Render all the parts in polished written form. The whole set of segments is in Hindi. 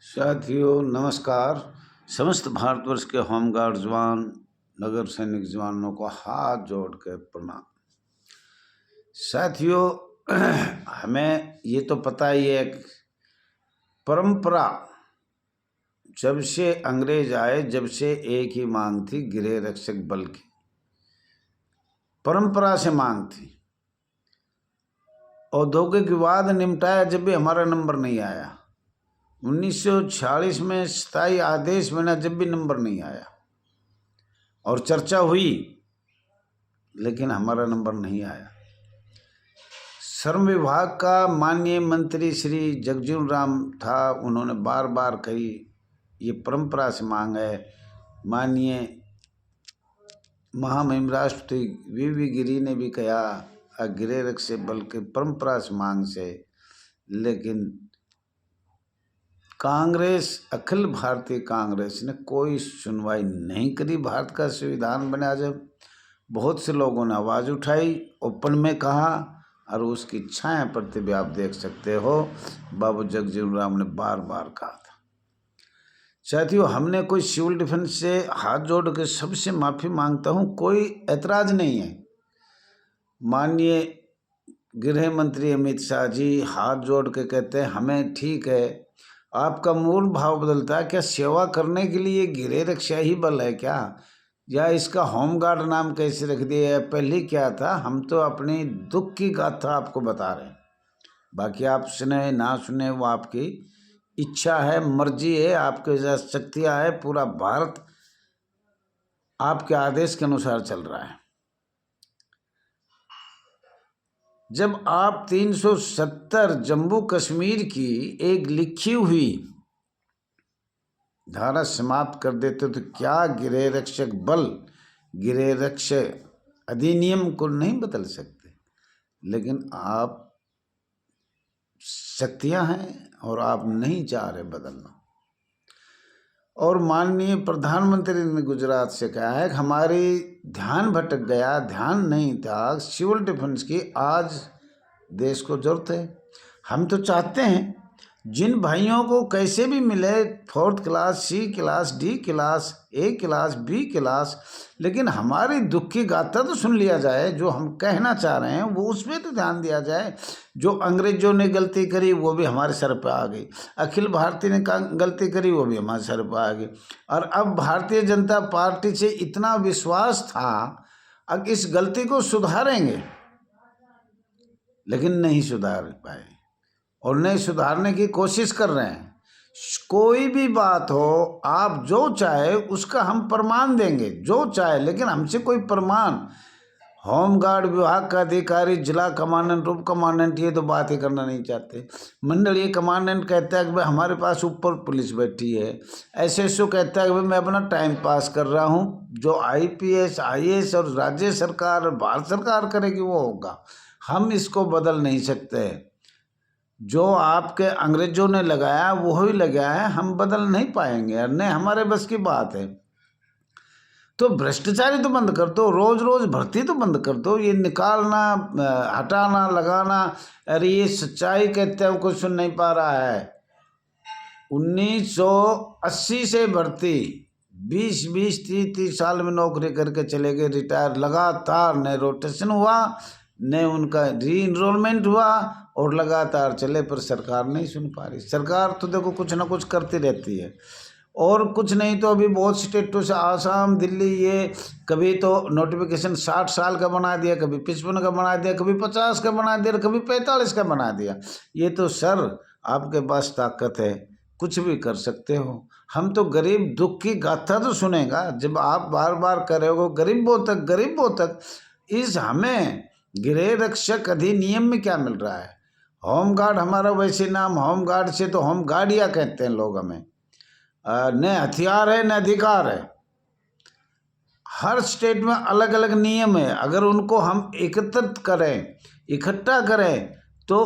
साथियों नमस्कार। समस्त भारतवर्ष के होमगार्ड जवान, नगर सैनिक जवानों को हाथ जोड़ के प्रणाम। साथियों हमें ये तो पता ही है, परंपरा जब से अंग्रेज आए जब से एक ही मांग थी, गृह रक्षक बल की परंपरा से मांग थी। औद्योगिक विवाद निपटाया जब भी हमारा नंबर नहीं आया। 1946 में स्थायी आदेश बना जब भी नंबर नहीं आया और चर्चा हुई, लेकिन हमारा नंबर नहीं आया। श्रम विभाग का माननीय मंत्री श्री जगजीवन राम था, उन्होंने बार बार कही ये परंपरा से मांग है। माननीय महामहिम राष्ट्रपति वी गिरी ने भी कहा गृह रक्षक बल के परंपरा से मांग से, लेकिन कांग्रेस, अखिल भारतीय कांग्रेस ने कोई सुनवाई नहीं करी। भारत का संविधान बना जब बहुत से लोगों ने आवाज़ उठाई, ओपन में कहा, और उसकी छाया पर भी आप देख सकते हो बाबू जगजीवन राम ने बार बार कहा था। साथियों हमने कोई सिविल डिफेंस से हाथ जोड़ के सबसे माफ़ी मांगता हूँ, कोई ऐतराज़ नहीं है। माननीय गृह मंत्री अमित शाह जी हाथ जोड़ के कहते हैं हमें ठीक है, आपका मूल भाव बदलता है क्या? सेवा करने के लिए गृह रक्षा ही बल है क्या, या इसका होमगार्ड नाम कैसे रख दिया है? पहले क्या था? हम तो अपनी दुख की गाथा आपको बता रहे हैं, बाकी आप सुने ना सुने वो आपकी इच्छा है, मर्जी है, आपके शक्तियाँ है। पूरा भारत आपके आदेश के अनुसार चल रहा है। जब आप 370 जम्मू कश्मीर की एक लिखी हुई धारा समाप्त कर देते तो क्या गृह रक्षक बल, गृह रक्षक अधिनियम को नहीं बदल सकते? लेकिन आप शक्तियां हैं और आप नहीं चाह रहे बदलना। और माननीय प्रधानमंत्री ने गुजरात से कहा है कि हमारी ध्यान भटक गया, ध्यान नहीं था सिविल डिफेंस की, आज देश को जरूरत है। हम तो चाहते हैं जिन भाइयों को कैसे भी मिले 4th class, C class, D class, A class, B class, लेकिन हमारी दुख की गाथा तो सुन लिया जाए। जो हम कहना चाह रहे हैं वो उस पर तो ध्यान दिया जाए। जो अंग्रेजों ने गलती करी वो भी हमारे सर पर आ गई, अखिल भारतीय ने गलती करी वो भी हमारे सर पर आ गई। और अब भारतीय जनता पार्टी से इतना विश्वास था अब इस गलती को सुधारेंगे, लेकिन नहीं सुधार पाए और नहीं सुधारने की कोशिश कर रहे हैं। कोई भी बात हो, आप जो चाहे उसका हम प्रमाण देंगे, जो चाहे, लेकिन हमसे कोई प्रमाण, होमगार्ड विभाग का अधिकारी, जिला कमांडेंट, उप कमांडेंट, ये तो बात ही करना नहीं चाहते। मंडलीय कमांडेंट कहता है कि भाई हमारे पास ऊपर पुलिस बैठी है। SSO कहता है कि भाई मैं अपना टाइम पास कर रहा हूँ। जो IPS, IAS और राज्य सरकार और भारत सरकार करेगी वो होगा, हम इसको बदल नहीं सकते। जो आपके अंग्रेजों ने लगाया वो ही लगाया है, हम बदल नहीं पाएंगे और नहीं हमारे बस की बात है। तो भ्रष्टाचारी तो बंद कर दो, रोज रोज भर्ती तो बंद कर दो, ये निकालना, हटाना, लगाना। अरे ये सच्चाई कहते हैं कोई सुन नहीं पा रहा है। 1980 से भर्ती 20-20, 30-30 साल में नौकरी करके चले गए रिटायर, लगातार न रोटेशन हुआ न उनका री इनरोलमेंट हुआ और लगातार चले, पर सरकार नहीं सुन पा रही। सरकार तो देखो कुछ ना कुछ करती रहती है, और कुछ नहीं तो अभी बहुत स्टेटों से आसाम, दिल्ली, ये कभी तो नोटिफिकेशन 60 साल का बना दिया, कभी 55 का बना दिया, कभी 50 का बना दिया, कभी 45 का बना दिया। ये तो सर आपके पास ताकत है, कुछ भी कर सकते हो। हम तो गरीब दुख की गाथा तो सुनेगा। जब आप बार बार कर रहे हो गरीबों तक, गरीबों तक, इस हमें गृह रक्षक अधिनियम में क्या मिल रहा है? होमगार्ड हमारा वैसे नाम, होमगार्ड से तो होमगार्डिया कहते हैं लोग हमें। न हथियार है न अधिकार है। हर स्टेट में अलग अलग नियम है। अगर उनको हम एकत्रित करें, इकट्ठा करें, तो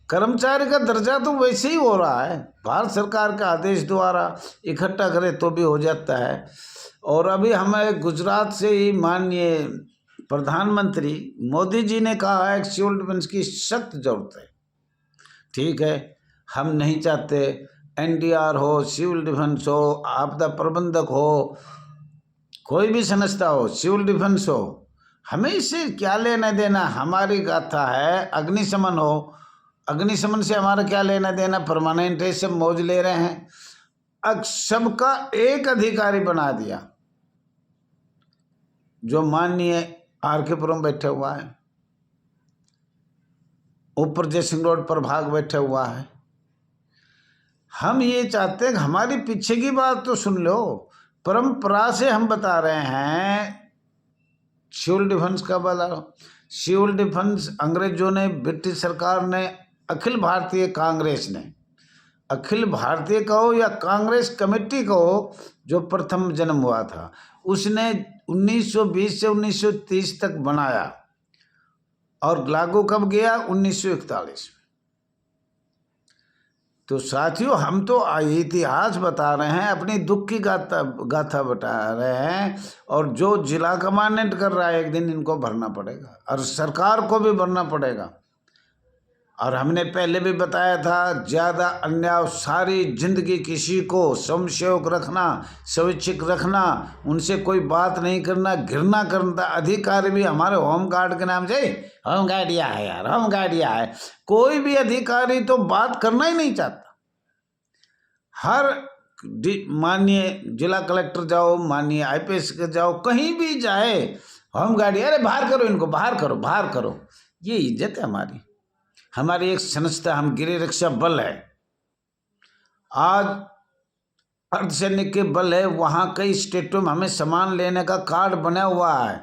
कर्मचारी का दर्जा तो वैसे ही हो रहा है, भारत सरकार के आदेश द्वारा इकट्ठा करें तो भी हो जाता है। और अभी हमें गुजरात से ही माननीय प्रधानमंत्री मोदी जी ने कहा है कि सिविल डिफेंस की सख्त जरूरत है। ठीक है, हम नहीं चाहते एनडीआर हो, सिविल डिफेंस हो, आपदा प्रबंधक हो, कोई भी संस्था हो, सिविल डिफेंस हो, हमें इससे क्या लेना देना। हमारी गाथा है अग्निशमन हो, अग्निशमन से हमारा क्या लेना देना, परमानेंट है, सब मौज ले रहे हैं। अब सबका एक अधिकारी बना दिया जो माननीय आर.के.पुरम बैठे हुआ है, ऊपर जयसिंह रोड पर भाग बैठे हुआ है। हम ये चाहते हैं कि हमारी पीछे की बात तो सुन लो। परंपरा से हम बता रहे हैं सिविल डिफेंस का बला, सिविल डिफेंस अंग्रेजों ने, ब्रिटिश सरकार ने, अखिल भारतीय कांग्रेस ने, अखिल भारतीय कहो या कांग्रेस कमेटी कहो, जो प्रथम जन्म हुआ था, उसने 1920 से 1930 तक बनाया और लागू कब गया, 1941 में। तो साथियों, हम तो इतिहास बता रहे हैं, अपनी दुख की गाथा बता रहे हैं, और जो जिला कमांडेंट कर रहा है एक दिन इनको भरना पड़ेगा और सरकार को भी भरना पड़ेगा। और हमने पहले भी बताया था, ज़्यादा अन्याय, सारी जिंदगी किसी को समसेवक रखना, स्वैच्छिक रखना, उनसे कोई बात नहीं करना, घृणा करना। अधिकारी भी हमारे होमगार्ड के नाम से होमगार्डिया है यार, होमगार्डिया है, कोई भी अधिकारी तो बात करना ही नहीं चाहता। हर माननीय जिला कलेक्टर जाओ, माननीय आईपीएस के जाओ, कहीं भी जाए होमगार्ड, अरे बाहर करो इनको, बाहर करो, बाहर करो। ये इज्जत है हमारी। हमारी एक संस्था, हम गृह रक्षा बल है, आज अर्धसैनिक के बल है, वहाँ कई स्टेटों में हमें सामान लेने का कार्ड बना हुआ है।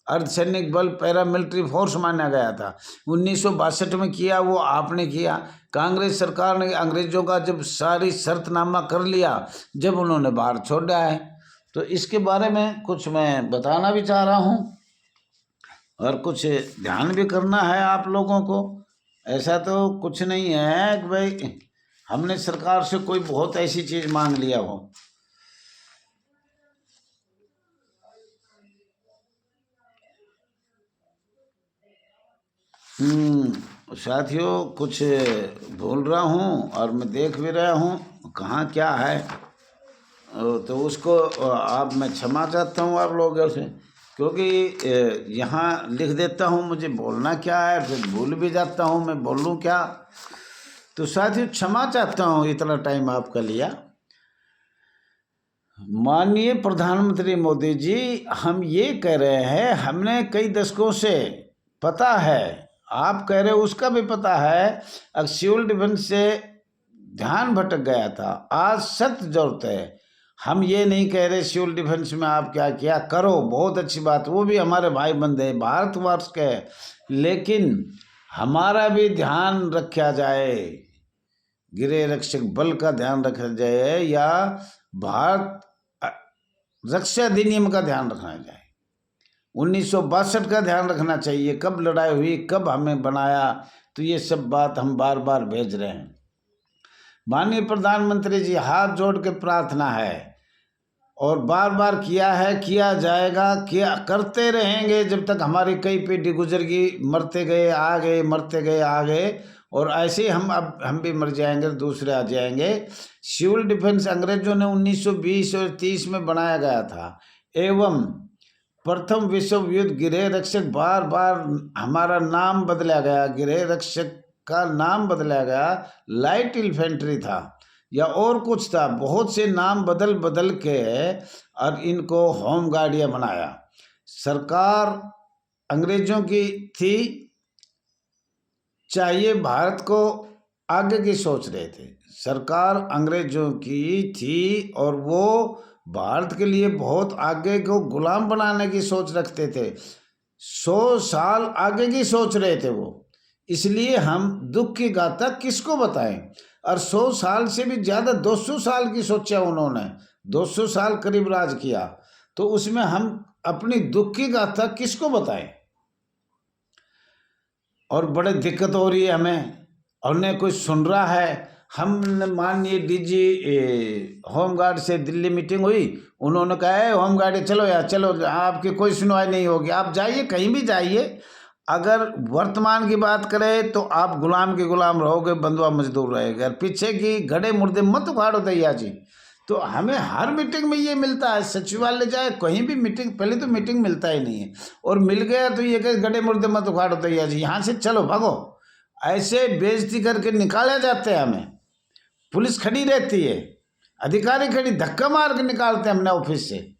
अर्धसैनिक बल पैरामिलिट्री फोर्स माना गया था, 1962 में किया, वो आपने किया। कांग्रेस सरकार ने अंग्रेजों का जब सारी शर्तनामा कर लिया, जब उन्होंने बाहर छोड़ा है, तो इसके बारे में कुछ मैं बताना भी चाह रहा हूँ और कुछ ध्यान भी करना है आप लोगों को। ऐसा तो कुछ नहीं है कि भाई हमने सरकार से कोई बहुत ऐसी चीज मांग लिया हो। साथियों, कुछ बोल रहा हूँ और मैं देख भी रहा हूँ कहाँ क्या है, तो उसको आप मैं क्षमा चाहता हूँ आप लोगों से, क्योंकि यहाँ लिख देता हूँ मुझे बोलना क्या है, फिर भूल भी जाता हूँ मैं बोलूँ क्या। तो साथियों, क्षमा चाहता हूँ इतना टाइम आपका लिया। माननीय प्रधानमंत्री मोदी जी, हम ये कह रहे हैं, हमने कई दशकों से, पता है आप कह रहे हो उसका भी पता है, अब सिविल डिफेंस से ध्यान भटक गया था, आज सख्त जरूरत है। हम ये नहीं कह रहे सिविल डिफेंस में आप क्या किया, करो, बहुत अच्छी बात, वो भी हमारे भाई बंधे भारतवर्ष के, लेकिन हमारा भी ध्यान रखा जाए, गृह रक्षक बल का ध्यान रखा जाए, या भारत रक्षा अधिनियम का ध्यान रखना जाए, 1962 का ध्यान रखना चाहिए, कब लड़ाई हुई, कब हमें बनाया। तो ये सब बात हम बार बार भेज रहे हैं। माननीय प्रधानमंत्री जी, हाथ जोड़ के प्रार्थना है, और बार बार किया है, किया जाएगा, किया करते रहेंगे जब तक हमारी कई पीढ़ी गुजर गई, मरते गए आ गए, मरते गए आ गए, और ऐसे ही हम भी मर जाएंगे, दूसरे आ जाएंगे। सिविल डिफेंस अंग्रेजों ने 1920 और 30 में बनाया गया था, एवं प्रथम विश्व युद्ध गृह रक्षक, बार बार हमारा नाम बदला गया, गृह रक्षक का नाम बदला गया, लाइट इन्फेंट्री था या और कुछ था, बहुत से नाम बदल बदल के और इनको होमगार्डिया बनाया। सरकार अंग्रेजों की थी, चाहिए भारत को आगे की सोच रहे थे, सरकार अंग्रेजों की थी और वो भारत के लिए बहुत आगे को गुलाम बनाने की सोच रखते थे, 100 साल आगे की सोच रहे थे वो। इसलिए हम दुख की गाथा किसको बताएं, और 100 साल से भी ज़्यादा 200 साल की सोचा उन्होंने, 200 साल करीब राज किया, तो उसमें हम अपनी दुख की गाथा किसको बताएं। और बड़े दिक्कत हो रही है हमें, और न कोई सुन रहा है। हम माननीय डीजी होमगार्ड से दिल्ली मीटिंग हुई, उन्होंने कहा है होमगार्ड चलो यार चलो, आपकी कोई सुनवाई नहीं होगी, आप जाइए कहीं भी जाइए, अगर वर्तमान की बात करें तो आप गुलाम के गुलाम रहोगे, बंधुआ मजदूर रहेगा। पीछे की घड़े मुर्दे मत उखाड़ो दैया जी। तो हमें हर मीटिंग में ये मिलता है, सचिवालय जाए कहीं भी मीटिंग, पहले तो मीटिंग मिलता ही नहीं है, और मिल गया तो ये कहे घड़े मुर्दे मत उखाड़ो दैया जी, यहाँ से चलो भागो। ऐसे बेइज्जती करके निकाले जाते हैं हमें। पुलिस खड़ी रहती है, अधिकारी खड़ी धक्का मार के निकालते हैं हमने ऑफिस से,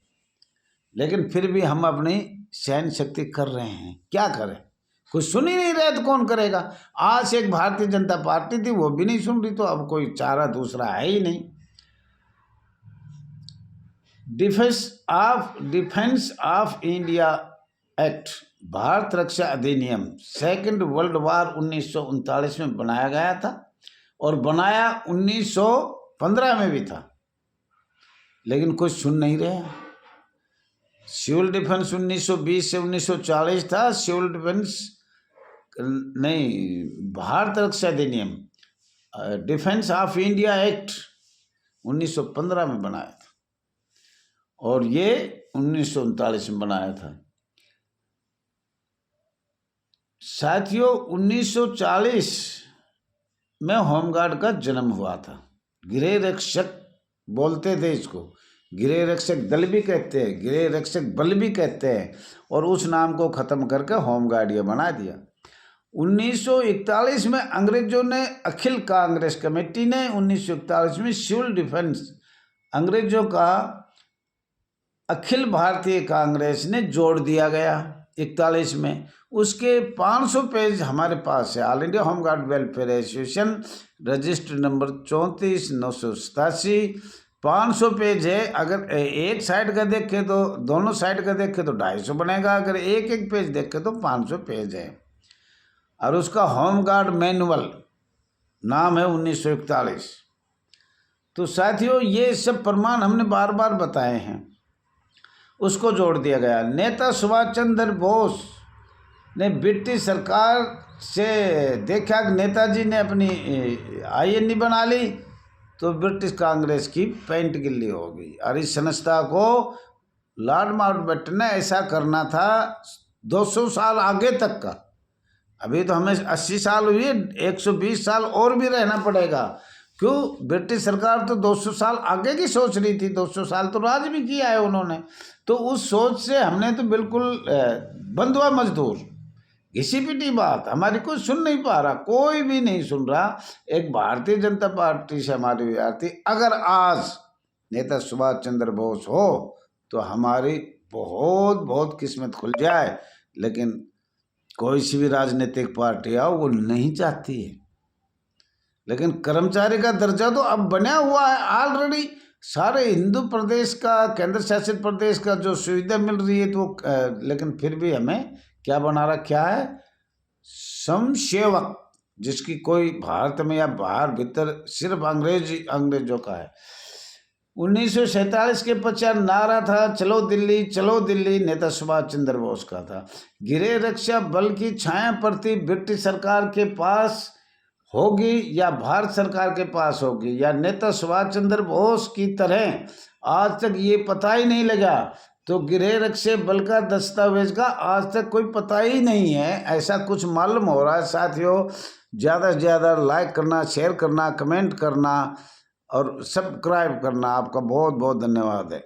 लेकिन फिर भी हम अपनी सहन शक्ति कर रहे हैं। क्या करें, कुछ सुन ही नहीं रहे तो कौन करेगा। आज एक भारतीय जनता पार्टी थी, वो भी नहीं सुन रही, तो अब कोई चारा दूसरा है ही नहीं। Defence of India Act, Bharat रक्षा अधिनियम, सेकंड वर्ल्ड वार 1939 में बनाया गया था, और बनाया 1915 में भी था, लेकिन कुछ सुन नहीं रहे। सिविल डिफेंस 1920 से 1940 था, सिविल डिफेंस नहीं, भारत रक्षा अधिनियम, डिफेंस ऑफ इंडिया एक्ट 1915 में बनाया था, और ये 1939 में बनाया था। साथियों, 1940 में होमगार्ड का जन्म हुआ था। गृह रक्षक बोलते थे इसको, गृह रक्षक दल भी कहते हैं, गृह रक्षक बल भी कहते हैं, और उस नाम को ख़त्म करके होमगार्ड ये बना दिया। 1941 में अंग्रेजों ने, अखिल कांग्रेस कमेटी ने 1941 में सिविल डिफेंस, अंग्रेजों का अखिल भारतीय कांग्रेस ने जोड़ दिया गया 41 में। उसके 500 पेज हमारे पास है। All India home guard welfare association, register number 34/987, 500 page है। अगर एक साइड का देखें तो, दोनों साइड का देखें तो 250 बनेगा, अगर एक एक पेज देखें तो 500 पेज है। और उसका होमगार्ड मैनुअल नाम है 1941। तो साथियों, ये सब प्रमाण हमने बार बार बताए हैं, उसको जोड़ दिया गया। नेता सुभाष चंद्र बोस ने ब्रिटिश सरकार से देखा कि नेताजी ने अपनी आईएनई बना ली, तो ब्रिटिश कांग्रेस की पैंट गिल्ली हो गई, और इस संस्था को लॉर्ड माउंटबेटन ने ऐसा करना था 200 साल आगे तक का। अभी तो हमें 80 साल हुई, 120 साल और भी रहना पड़ेगा। क्यों? ब्रिटिश सरकार तो 200 साल आगे की सोच रही थी, 200 साल तो राज भी किया है उन्होंने। तो उस सोच से हमने तो बिल्कुल बंधुआ मजदूर, घिसी पिटी बात, हमारी कोई सुन नहीं पा रहा, कोई भी नहीं सुन रहा। एक भारतीय जनता पार्टी से हमारी विद्यार्थी, अगर आज नेता सुभाष चंद्र बोस हो तो हमारी बहुत बहुत किस्मत खुल जाए, लेकिन कोई सी भी राजनीतिक पार्टी आओ वो नहीं चाहती है। लेकिन कर्मचारी का दर्जा तो अब बना हुआ है ऑलरेडी। सारे हिंदू प्रदेश का, केंद्र शासित प्रदेश का जो सुविधा मिल रही है, तो लेकिन फिर भी हमें क्या बना रखा है? समसेवक, जिसकी कोई भारत में या बाहर भीतर सिर्फ अंग्रेजों का है। 1947 के पश्चात नारा था चलो दिल्ली चलो दिल्ली, नेता सुभाष चंद्र बोस का था। गृह रक्षा बल की छाया प्रति ब्रिटिश सरकार के पास होगी या भारत सरकार के पास होगी, या नेता सुभाष चंद्र बोस की तरह आज तक ये पता ही नहीं लगा। तो गृह रक्षा बल का दस्तावेज का आज तक कोई पता ही नहीं है, ऐसा कुछ मालूम हो रहा है। साथियों, ज़्यादा से ज़्यादा लाइक करना, शेयर करना, कमेंट करना और सब्सक्राइब करना। आपका बहुत बहुत धन्यवाद है।